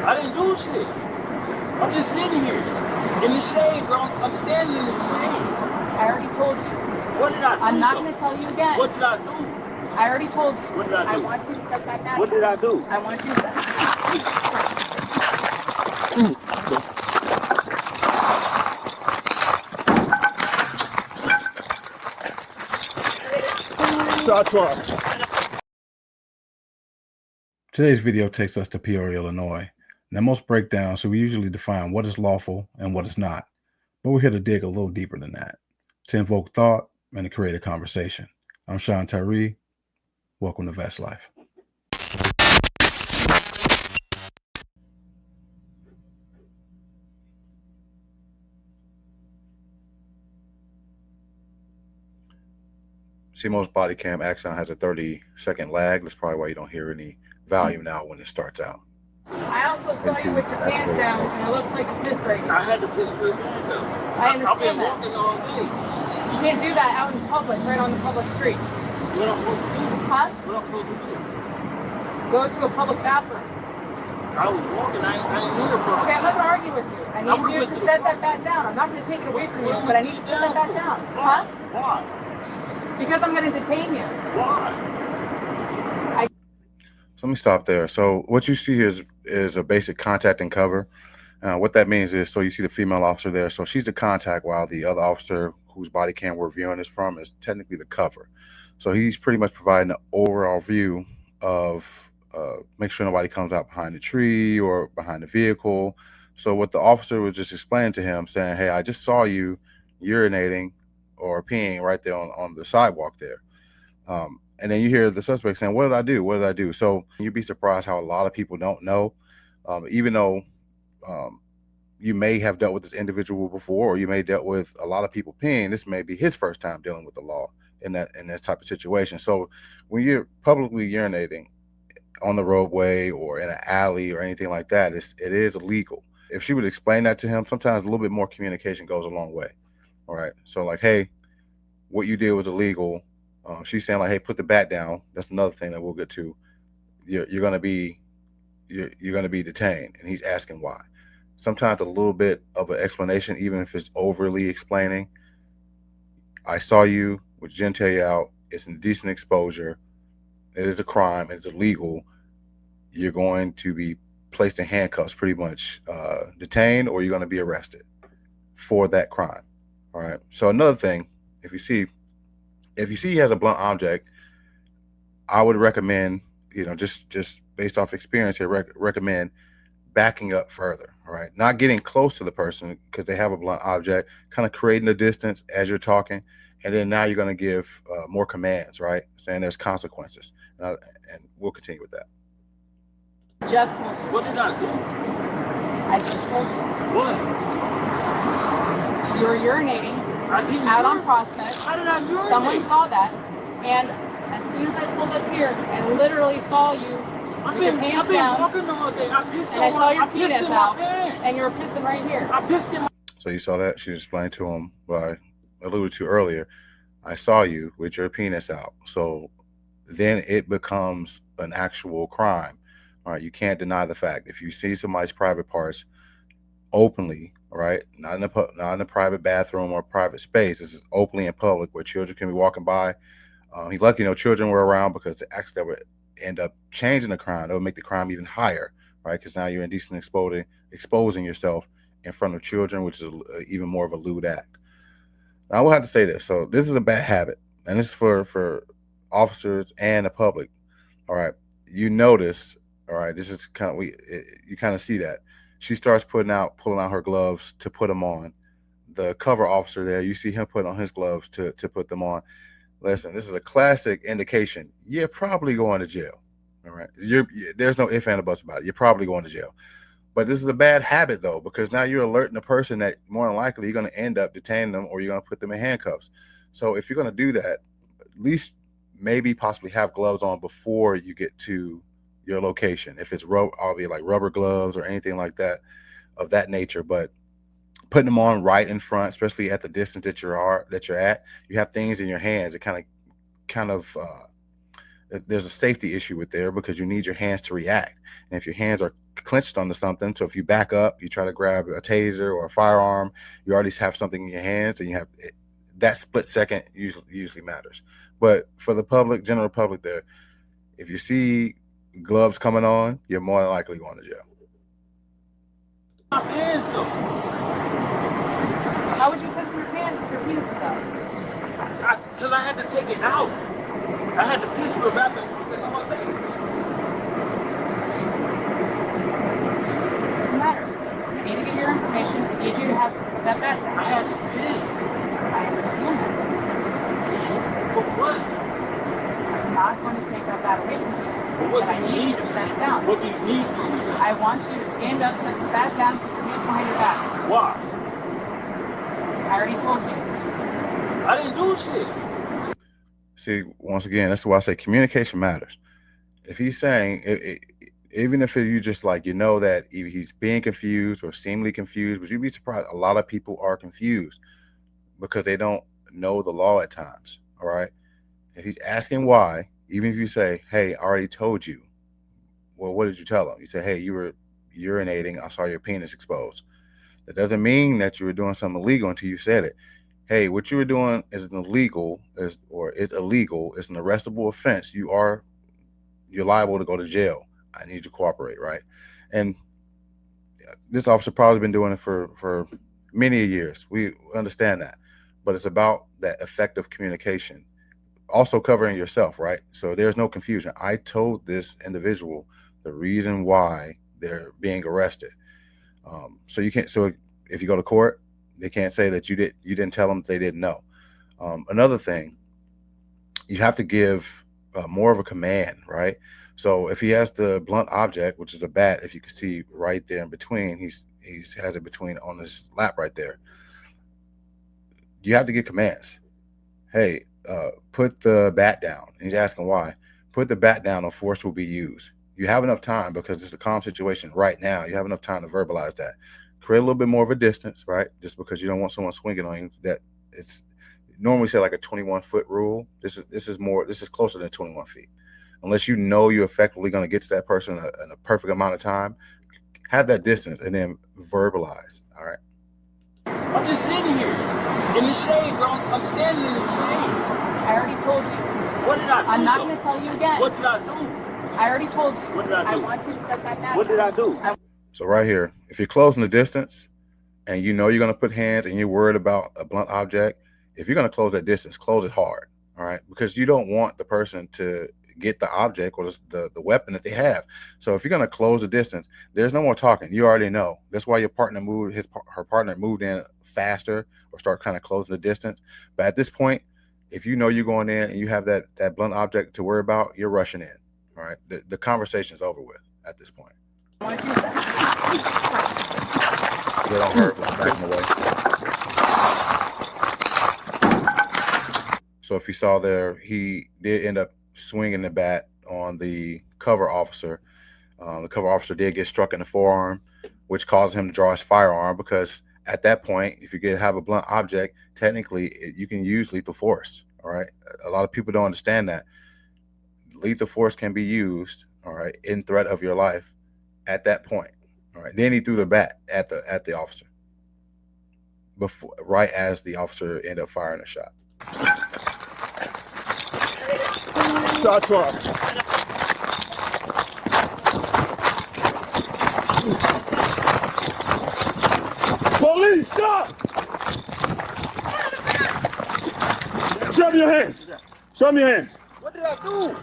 I didn't do shit. I'm just sitting here in the shade, bro. I'm standing in the shade. I already told you. What did I do? I'm not going to tell you again. What did I do? I already told you. What did I do? I want you to set that back. What did I do? I want you to set that. Today's video takes us to Peoria, Illinois. Now, most breakdowns, so we usually define what is lawful and what is not. But we're here to dig a little deeper than that, to invoke thought and to create a conversation. I'm Sean Tyree. Welcome to Vest Life. See, most body cam action has a 30-second lag. That's probably why you don't hear any volume now when it starts out. I also saw you with your pants down, and it looks like you pissed right now. I had to piss real bad though. I understand I've been that. walking all day. You can't do that out in public, right on the public street. What I'm supposed to do? Huh? What I'm supposed to do? Go to a public bathroom. I was walking. I ain't near a problem. Okay, I'm not going to argue with you. I need you to set that back down. I'm not going to take it away from you, but I need you to set that back down. Huh? Why? Because I'm going to detain you. Why? So let me stop there. So what you see is a basic contact and cover. What that means is, so you see the female officer there. So she's the contact, while the other officer whose body cam we're viewing this from is technically the cover. So he's pretty much providing an overall view of make sure nobody comes out behind the tree or behind the vehicle. So what the officer was just explaining to him, saying, hey, I just saw you urinating or peeing right there on the sidewalk there. And then you hear the suspect saying, what did I do? What did I do? So you'd be surprised how a lot of people don't know, even though you may have dealt with this individual before, or you may dealt with a lot of people peeing. This may be his first time dealing with the law in that type of situation. So when you're publicly urinating on the roadway or in an alley or anything like that, it is illegal. If she would explain that to him, sometimes a little bit more communication goes a long way. All right. So like, hey, what you did was illegal. She's saying like, hey, put the bat down. That's another thing that we'll get to. You're gonna be detained, and he's asking why. Sometimes a little bit of an explanation, even if it's overly explaining. I saw you with genitalia out. It's indecent exposure. It is a crime. It's illegal. You're going to be placed in handcuffs, pretty much detained, or you're going to be arrested for that crime. All right. So another thing, if you see he has a blunt object, I would recommend, just based off experience here, recommend backing up further. All right. Not getting close to the person because they have a blunt object, kind of creating a distance as you're talking. And then now you're going to give more commands, right? Saying there's consequences. And we'll continue with that. Just told you. What did I do? I just told you. What? You were urinating I didn't out on urinate. Prospect. How did I urinate? Someone saw that. And as soon as I pulled up here and literally saw you I've with your been pants down, walking all day. I pissed and I saw your I pissed penis in my out, pants. and you were pissing right here. I pissed in my So you saw that? She explained to him what I alluded to earlier. I saw you with your penis out. So then it becomes an actual crime. All right. You can't deny the fact. If you see somebody's private parts openly, all right, not in a private bathroom or private space, this is openly in public where children can be walking by. He's lucky no children were around, because the acts that would end up changing the crime, that would make the crime even higher, right? Because now you're indecent exposing yourself in front of children, which is even more of a lewd act. Now, I will have to say this. So this is a bad habit, and this is for officers and the public. All right. You notice, all right, this is kind of, you kind of see that. She starts pulling out her gloves to put them on. The cover officer there, you see him put on his gloves to put them on. Listen, this is a classic indication. You're probably going to jail. All right. There's no ifs and buts about it. You're probably going to jail. But this is a bad habit, though, because now you're alerting the person that more than likely you're going to end up detaining them, or you're going to put them in handcuffs. So if you're going to do that, at least maybe possibly have gloves on before you get to your location. If it's albeit like rubber gloves or anything like that of that nature, but putting them on right in front, especially at the distance that you're at, you have things in your hands. It kind of there's a safety issue with there, because you need your hands to react. And if your hands are clenched onto something. So if you back up, you try to grab a taser or a firearm, you already have something in your hands, and you have that split second usually matters. But for the public, general public, there, if you see gloves coming on, you're more than likely going to jail. My pants though. How would you piss in your pants if your penis was out? Because I had to take it out. I had to piss real rapid because I'm on face. Doesn't matter. I need to get your information. I need you to have that bat down. I had to piss. I understand that. For what? I'm not going to take that bat away from you. But what But I do you need need? you to set it down. What do you need from me? I want you to stand up, set the bat down, put your hands behind your back. Why? I already told you. I didn't do shit. See, once again, that's why I say communication matters. If he's saying, even if you just like, you know that he's being confused or seemingly confused, but you'd be surprised. A lot of people are confused because they don't know the law at times. All right. If he's asking why, even if you say, hey, I already told you. Well, what did you tell him? You say, hey, you were urinating. I saw your penis exposed. That doesn't mean that you were doing something illegal until you said it. Hey, what you were doing is illegal, is illegal. It's an arrestable offense. You're liable to go to jail. I need you to cooperate, right? And this officer probably been doing it for many years. We understand that, but it's about that effective communication. Also covering yourself, right? So there's no confusion. I told this individual the reason why they're being arrested. So you can't. So if you go to court, they can't say that you didn't tell them they didn't know. Another thing, you have to give more of a command, right? So if he has the blunt object, which is a bat, if you can see right there in between, he has it between on his lap right there. You have to give commands. Hey, put the bat down. And he's asking why. Put the bat down or force will be used. You have enough time because it's a calm situation right now. You have enough time to verbalize that. Create a little bit more of a distance, right? Just because you don't want someone swinging on you. That it's normally say like a 21-foot rule. This is closer than 21 feet. Unless you know you're effectively going to get to that person in a perfect amount of time, have that distance and then verbalize. All right. I'm just sitting here in the shade, bro. I'm standing in the shade. I already told you. What did I do? I'm not going to tell you again. What did I do? I already told you. What did I do? I want you to set that bat What did I down. do? So right here, if you're closing the distance and you know you're going to put hands and you're worried about a blunt object, if you're going to close that distance, close it hard. All right. Because you don't want the person to get the object or the weapon that they have. So if you're going to close the distance, there's no more talking. You already know. That's why your partner her partner moved in faster or start kind of closing the distance. But at this point, if you know you're going in and you have that blunt object to worry about, you're rushing in. All right. The conversation's over with at this point. I want you to set that down. They don't hurt backing away. So if you saw there, he did end up swinging the bat on the cover officer. The cover officer did get struck in the forearm, which caused him to draw his firearm because at that point, if you have a blunt object, technically you can use lethal force. All right. A lot of people don't understand that. Lethal force can be used, all right, in threat of your life at that point. All right. Then he threw the bat at the officer right as the officer ended up firing a shot. Shots fired. Police, stop! Show me your hands. Show me your hands. What did I do?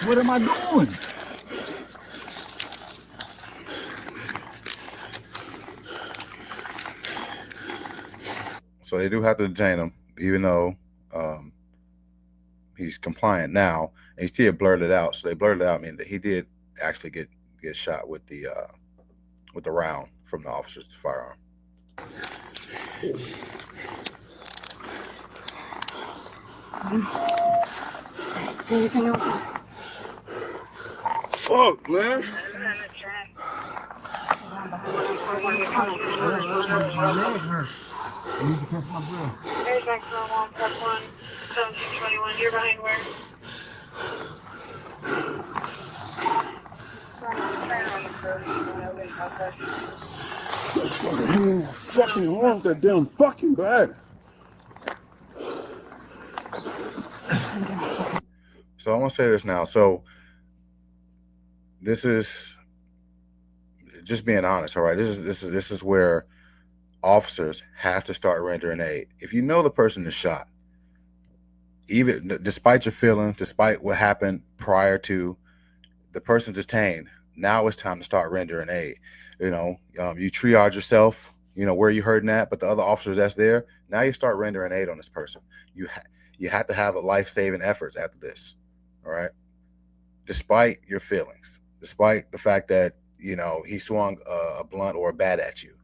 What am I doing? So they do have to detain him, even though he's compliant now. And you see it blurted out. So they blurted it out, meaning that he did actually get shot with the round from the officer's firearm. Is there anything else? fuck, man? There's maximum 1+1, 1721. You're behind where? Fucking wrong with that damn fucking bag. So I want to say this now. So this is just being honest. All right. This is where officers have to start rendering aid. If you know the person is shot, even despite your feelings, despite what happened prior to the person's detained, now it's time to start rendering aid. You know, you triage yourself, you know, where you hurting at, but the other officers that's there, now you start rendering aid on this person. You have to have a life-saving efforts after this. All right. Despite your feelings, despite the fact that, you know, he swung a blunt or a bat at you.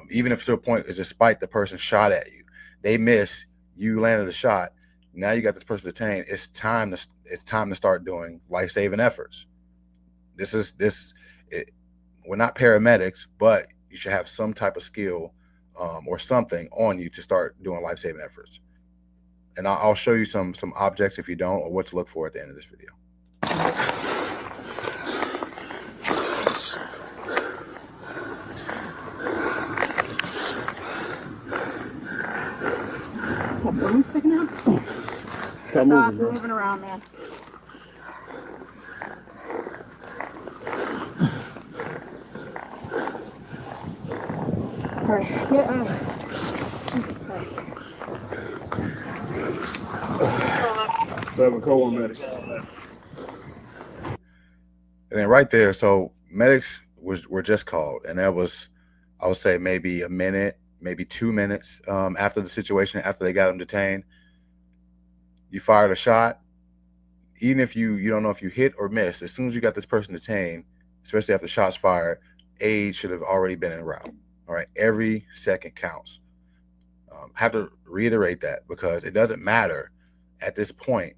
Even if to a point is despite the person shot at you, they miss, you landed a shot. Now you got this person detained. It's time to start doing life-saving efforts. We're not paramedics, but you should have some type of skill or something on you to start doing life-saving efforts. And I'll show you some objects if you don't, or what to look for at the end of this video. Is that balloon sticking out? Stop moving around, man. All right, get Jesus Christ. Have a cold medic. And then right there, so medics were just called, and that was, I would say, maybe a minute, maybe 2 minutes after the situation, after they got him detained. You fired a shot. Even if you don't know if you hit or miss, as soon as you got this person detained, especially after shots fired, aid should have already been en route. All right, every second counts. I have to reiterate that because it doesn't matter at this point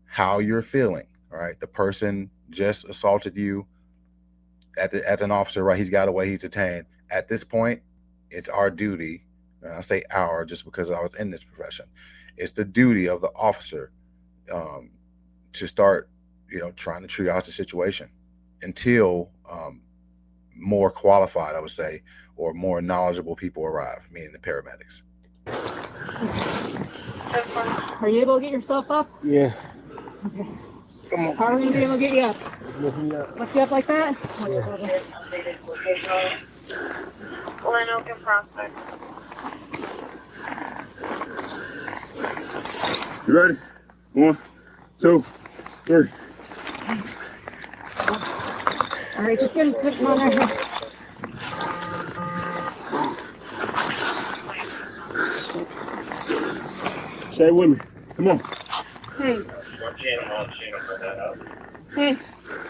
how you're feeling. All right, the person just assaulted you as an officer, right? He's got away, he's detained. At this point, it's our duty, and I say our just because I was in this profession, it's the duty of the officer to start, you know, trying to triage the situation until more qualified, I would say, or more knowledgeable people arrive, meaning the paramedics. Are you able to get yourself up? Yeah. Okay. Come on. How are we going to be able to get you up? Lift you up like that? Open prospect. You ready? 1, 2, 3. All right, just get him sitting on there. Stay with me. Come on. Hey. Hey.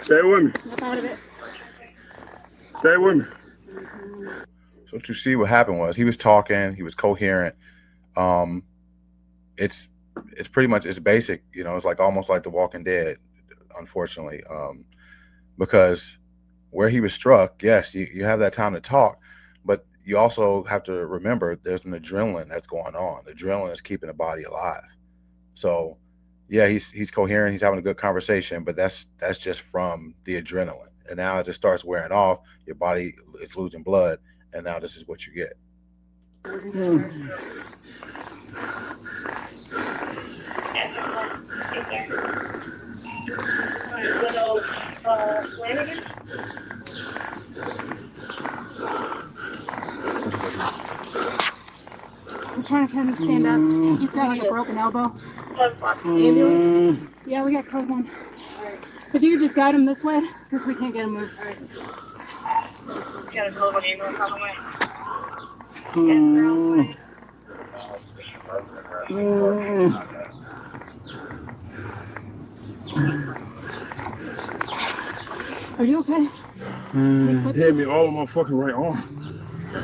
Stay with me. Snap out of it. Stay with me. So what you see, what happened was he was talking, he was coherent. It's pretty much, it's basic, you know, it's like almost like The Walking Dead, unfortunately, because where he was struck, yes, you have that time to talk, but you also have to remember there's an adrenaline that's going on. The adrenaline is keeping the body alive. So yeah, he's coherent, he's having a good conversation, but that's just from the adrenaline. And now as it starts wearing off, your body is losing blood, and now this is what you get. I'm trying to have him stand up. He's got like a broken elbow. Ambulance? Yeah, we got code 1. If you could just guide him this way, because we can't get him moved. Got a code 1 ambulance on the way. Are you okay? Hit me all on my fucking right arm. At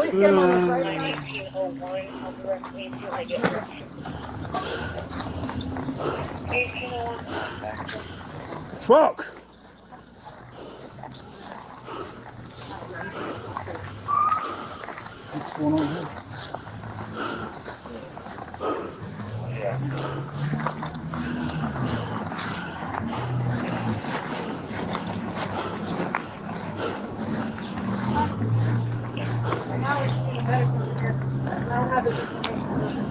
least get him on the right side. 1901, I'll be right with you. I get it. 1801. Fuck. What's going on here? Now we're seeing the medicine here. I don't have this information.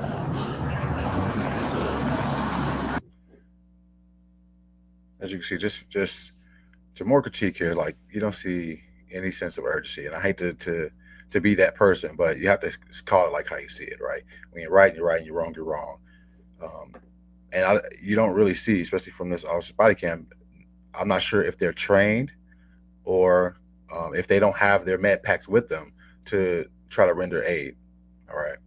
As you can see, just to more critique here, like you don't see any sense of urgency, and I hate to be that person, but you have to call it like how you see it, right? When you're right, you're right, and you're wrong, you're wrong. You don't really see, especially from this officer's body cam. I'm not sure if they're trained or if they don't have their med packs with them to try to render aid. All right.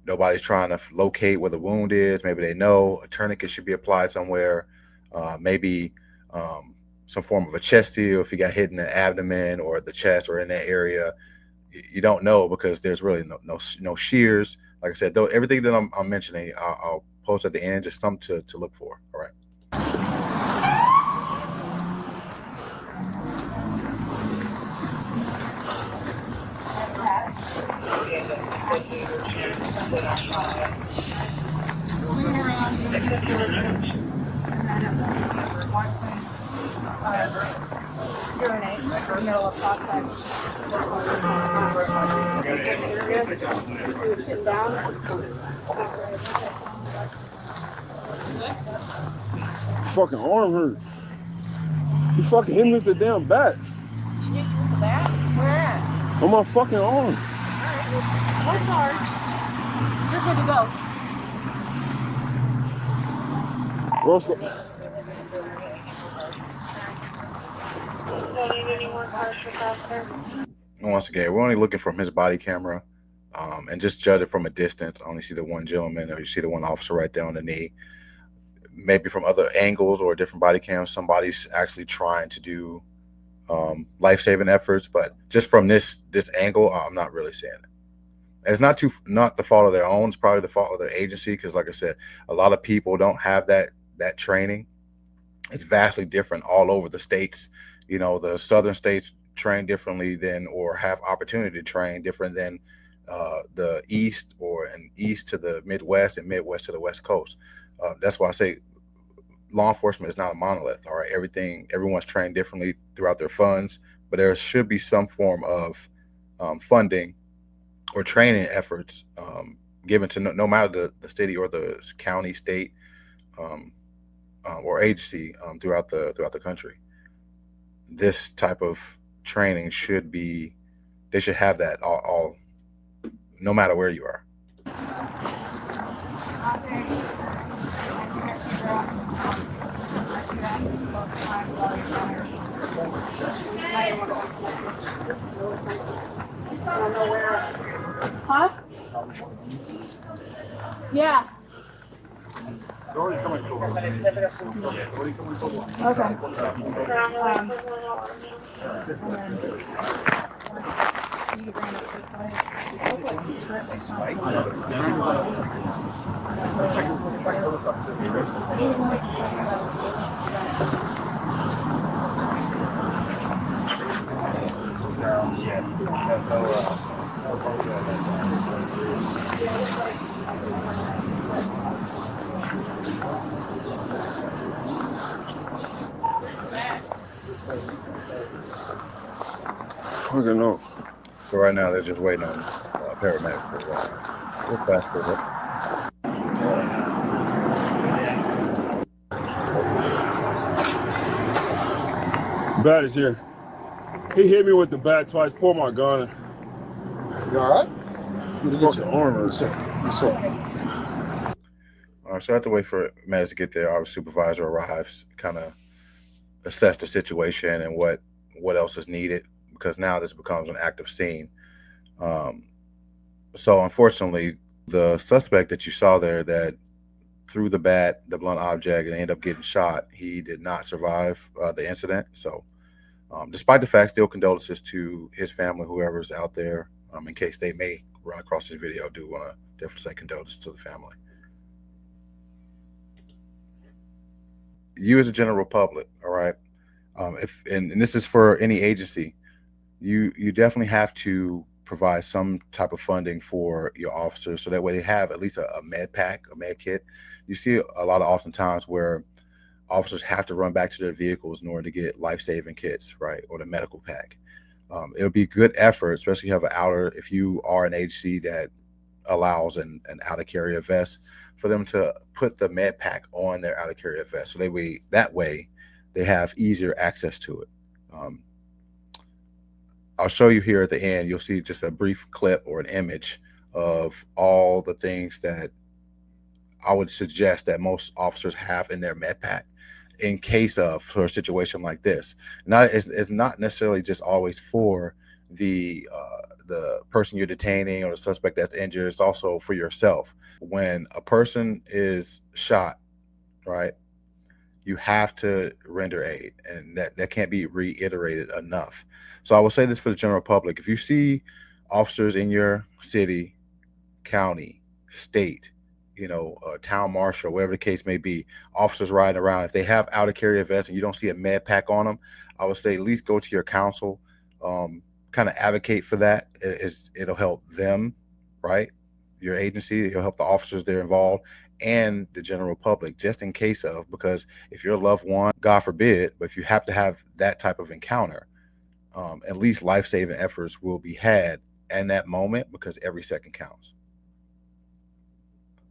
Nobody's trying to locate where the wound is. Maybe they know a tourniquet should be applied somewhere. Maybe some form of a chest seal if he got hit in the abdomen or the chest or in that area. You don't know because there's really no shears. Like I said, though, everything that I'm mentioning, I'll post at the end, just something to look for. All right. Urinate in the middle of prospect. He was sitting down. Fucking arm hurt. You fucking hit me with the damn bat. You hit you with the bat? Where at? On my fucking arm. Work hard. You're good to go. Don't need any more cars for faster. And once again, we're only looking from his body camera, and just judge it from a distance. I only see the one gentleman, or you see the one officer right there on the knee. Maybe from other angles or different body cams, somebody's actually trying to do life-saving efforts. But just from this angle, I'm not really seeing it. And it's not the fault of their own. It's probably the fault of their agency, because, like I said, a lot of people don't have that training. It's vastly different all over the states. You know, the southern states train differently than, or have opportunity to train different than the east, and east to the Midwest and Midwest to the West Coast. That's why I say law enforcement is not a monolith. All right, everyone's trained differently throughout their funds, but there should be some form of funding or training efforts given to no matter the city or the county, state, or agency throughout the country. This type of training they should have that all no matter where you are. Huh? Yeah. Okay. You can bring it up this way. Fucking no. So right now they're just waiting on paramedics for a while. We'll fast forward. Bat is here. He hit me with the bat twice. Pull my gun. You all right? Fucking arm hurt. So I have to wait for medics to get there. Our supervisor arrives, kind of assess the situation and what else is needed, because now this becomes an active scene. So unfortunately, the suspect that you saw there that threw the bat, the blunt object, and ended up getting shot, he did not survive the incident. So despite the fact, still condolences to his family, whoever's out there, in case they may run across this video. I do want to definitely say condolences to the family. you as a general public, all right, if and this is for any agency, you definitely have to provide some type of funding for your officers so that way they have at least a med pack, a med kit. You see a lot of oftentimes where officers have to run back to their vehicles in order to get life-saving kits, right, or the medical pack. It'll be good effort, especially if you are an agency that allows an out of carrier vest, for them to put the med pack on their out of carrier vest, so that way they have easier access to it. I'll show you here at the end. You'll see just a brief clip or an image of all the things that I would suggest that most officers have in their med pack in case of for a situation like this. It's not necessarily just always for the person you're detaining or the suspect that's injured. It's also for yourself. When a person is shot, right, you have to render aid, and that can't be reiterated enough. So I will say this for the general public: if you see officers in your city, county, state, town marshal, whatever the case may be, officers riding around, if they have out of carrier vests and you don't see a med pack on them, I would say at least go to your council, kind of advocate for that. It'll help them, right? Your agency, it'll help the officers that are involved and the general public, just in case of, because if your loved one, God forbid, but if you have to have that type of encounter, at least life-saving efforts will be had in that moment, because every second counts.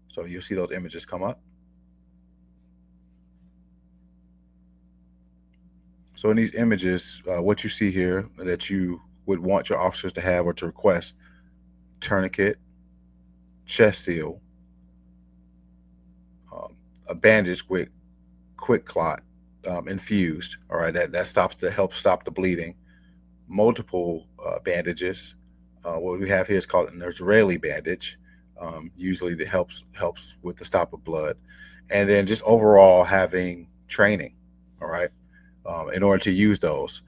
So you'll see those images come up. So in these images, what you see here that you would want your officers to have or to request: tourniquet, chest seal, a bandage with quick clot infused, all right, that helps stop the bleeding, multiple bandages. What we have here is called an Israeli bandage. Usually that helps with the stop of blood, and then just overall having training, all right, in order to use those.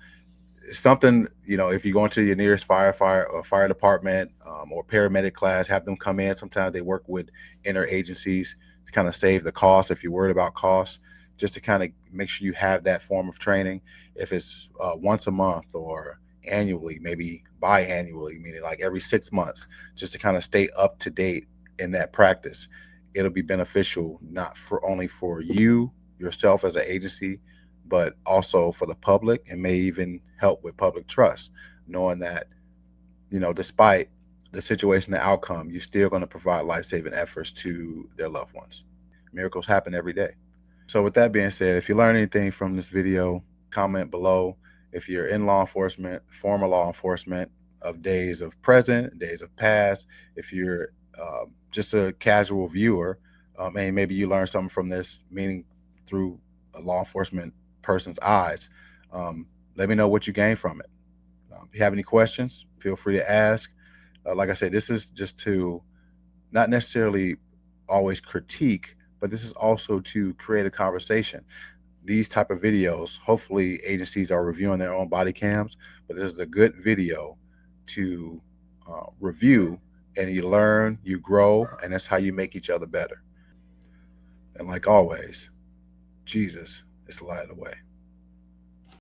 Something, if you go into your nearest firefighter or fire department or paramedic class, have them come in. Sometimes they work with interagencies to kind of save the cost if you're worried about costs, just to kind of make sure you have that form of training. If it's once a month or annually, maybe biannually, meaning like every 6 months, just to kind of stay up to date in that practice. It'll be beneficial, not only for you yourself as an agency, but also for the public, and may even help with public trust, knowing that, despite the situation, the outcome, you're still going to provide life-saving efforts to their loved ones. Miracles happen every day. So with that being said, if you learn anything from this video, comment below. If you're in law enforcement, former law enforcement of days of present, days of past, if you're just a casual viewer, and maybe you learned something from this, meaning through a law enforcement person's eyes, let me know what you gained from it. If you have any questions, feel free to ask. Like I said, this is just to not necessarily always critique, but this is also to create a conversation. These type of videos, hopefully agencies are reviewing their own body cams, but this is a good video to review, and you learn, you grow, and that's how you make each other better. And like always, Jesus is the light of the way.